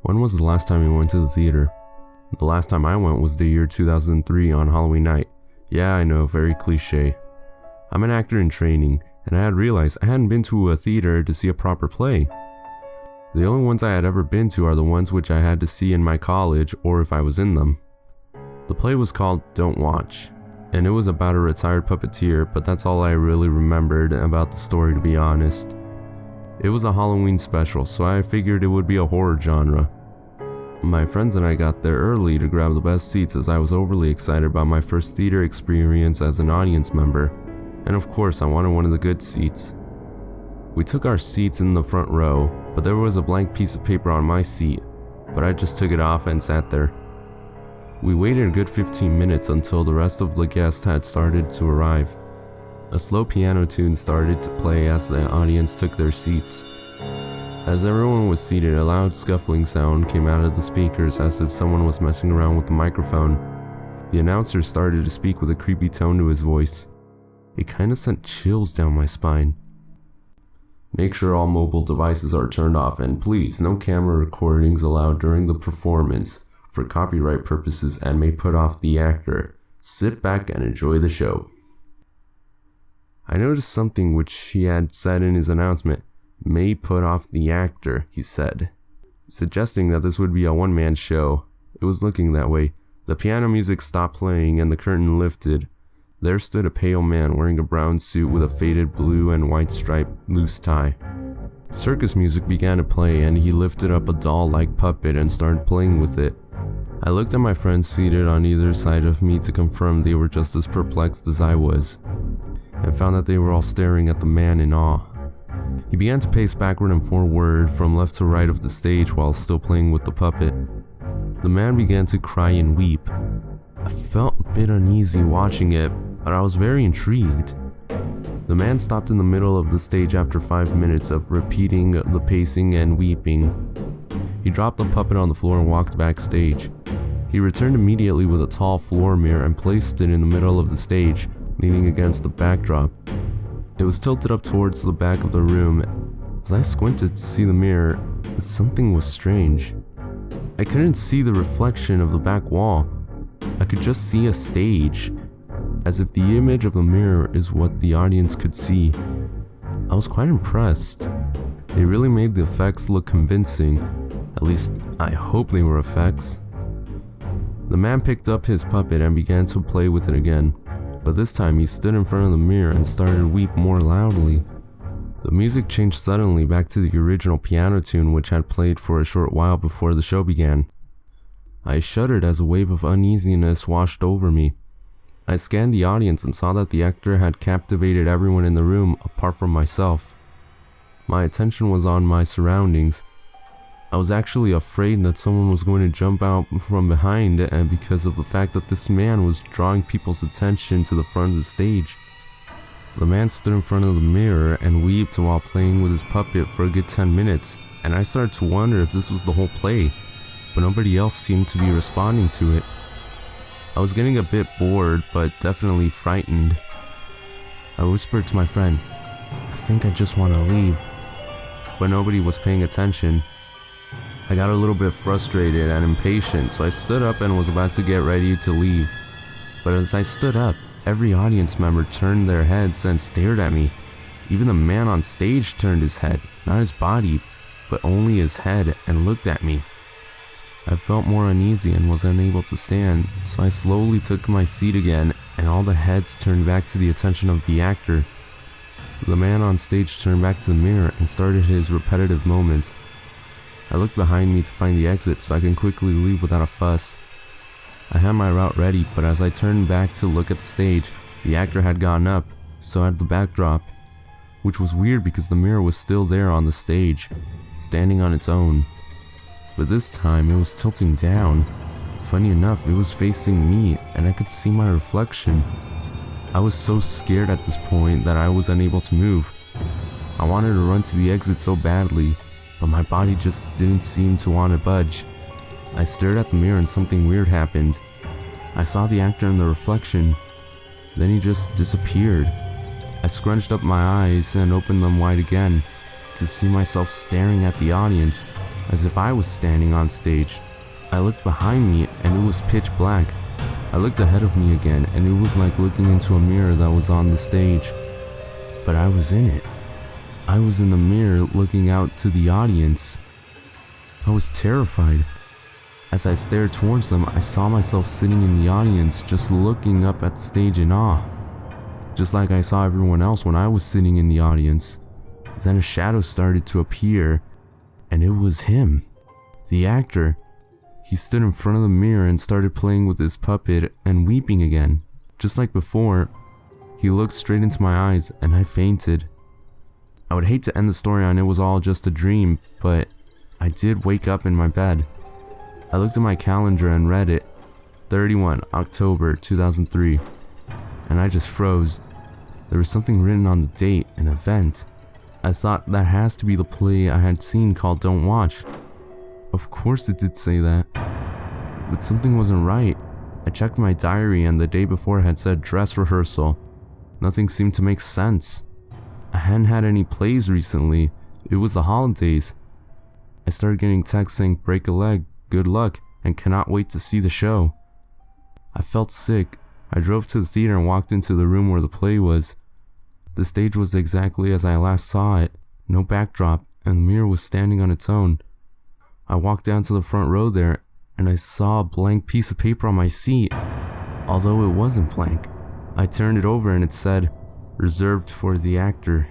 When was the last time you went to the theater? The last time I went was the year 2003 on Halloween night. Yeah, I know, very cliche. I'm an actor in training, and I had realized I hadn't been to a theater to see a proper play. The only ones I had ever been to are the ones which I had to see in my college or if I was in them. The play was called Don't Watch, and it was about a retired puppeteer, but that's all I really remembered about the story, to be honest. It was a Halloween special, so I figured it would be a horror genre. My friends and I got there early to grab the best seats as I was overly excited about my first theater experience as an audience member, and of course I wanted one of the good seats. We took our seats in the front row, but there was a blank piece of paper on my seat, but I just took it off and sat there. We waited a good 15 minutes until the rest of the guests had started to arrive. A slow piano tune started to play as the audience took their seats. As everyone was seated, a loud scuffling sound came out of the speakers as if someone was messing around with the microphone. The announcer started to speak with a creepy tone to his voice. It kinda sent chills down my spine. Make sure all mobile devices are turned off, and please, no camera recordings allowed during the performance for copyright purposes and may put off the actor. Sit back and enjoy the show. I noticed something which he had said in his announcement. May put off the actor, he said, suggesting that this would be a one-man show. It was looking that way. The piano music stopped playing and the curtain lifted. There stood a pale man wearing a brown suit with a faded blue and white striped loose tie. Circus music began to play and he lifted up a doll-like puppet and started playing with it. I looked at my friends seated on either side of me to confirm they were just as perplexed as I was, and found that they were all staring at the man in awe. He began to pace backward and forward from left to right of the stage while still playing with the puppet. The man began to cry and weep. I felt a bit uneasy watching it, but I was very intrigued. The man stopped in the middle of the stage after 5 minutes of repeating the pacing and weeping. He dropped the puppet on the floor and walked backstage. He returned immediately with a tall floor mirror and placed it in the middle of the stage, leaning against the backdrop. It was tilted up towards the back of the room. As I squinted to see the mirror, something was strange. I couldn't see the reflection of the back wall. I could just see a stage, as if the image of the mirror is what the audience could see. I was quite impressed. They really made the effects look convincing. At least, I hope they were effects. The man picked up his puppet and began to play with it again, but this time he stood in front of the mirror and started to weep more loudly. The music changed suddenly back to the original piano tune which had played for a short while before the show began. I shuddered as a wave of uneasiness washed over me. I scanned the audience and saw that the actor had captivated everyone in the room apart from myself. My attention was on my surroundings. I was actually afraid that someone was going to jump out from behind, and because of the fact that this man was drawing people's attention to the front of the stage. The man stood in front of the mirror and wept while playing with his puppet for a good 10 minutes, and I started to wonder if this was the whole play, but nobody else seemed to be responding to it. I was getting a bit bored, but definitely frightened. I whispered to my friend, "I think I just want to leave," but nobody was paying attention. I got a little bit frustrated and impatient, so I stood up and was about to get ready to leave. But as I stood up, every audience member turned their heads and stared at me. Even the man on stage turned his head, not his body, but only his head, and looked at me. I felt more uneasy and was unable to stand, so I slowly took my seat again, and all the heads turned back to the attention of the actor. The man on stage turned back to the mirror and started his repetitive moments. I looked behind me to find the exit so I can quickly leave without a fuss. I had my route ready, but as I turned back to look at the stage, the actor had gone up, so had the backdrop, which was weird because the mirror was still there on the stage, standing on its own. But this time it was tilting down. Funny enough, it was facing me and I could see my reflection. I was so scared at this point that I was unable to move. I wanted to run to the exit so badly, but my body just didn't seem to want to budge. I stared at the mirror and something weird happened. I saw the actor in the reflection, then he just disappeared. I scrunched up my eyes and opened them wide again to see myself staring at the audience. as if I was standing on stage. I looked behind me and it was pitch black. I looked ahead of me again and it was like looking into a mirror that was on the stage. But I was in it. I was in the mirror looking out to the audience. I was terrified. As I stared towards them, I saw myself sitting in the audience just looking up at the stage in awe. Just like I saw everyone else when I was sitting in the audience. Then a shadow started to appear, and it was him, the actor. He stood in front of the mirror and started playing with his puppet and weeping again. Just like before, he looked straight into my eyes and I fainted. I would hate to end the story on it was all just a dream, but I did wake up in my bed. I looked at my calendar and read it, 31 October 2003, and I just froze. There was something written on the date, an event. I thought that has to be the play I had seen called Don't Watch. Of course it did say that, but something wasn't right. I checked my diary and the day before had said dress rehearsal. Nothing seemed to make sense. I hadn't had any plays recently. It was the holidays. I started getting texts saying break a leg, good luck, and cannot wait to see the show. I felt sick. I drove to the theater and walked into the room where the play was. The stage was exactly as I last saw it, no backdrop, and the mirror was standing on its own. I walked down to the front row there, and I saw a blank piece of paper on my seat. Although it wasn't blank, I turned it over and it said, reserved for the actor.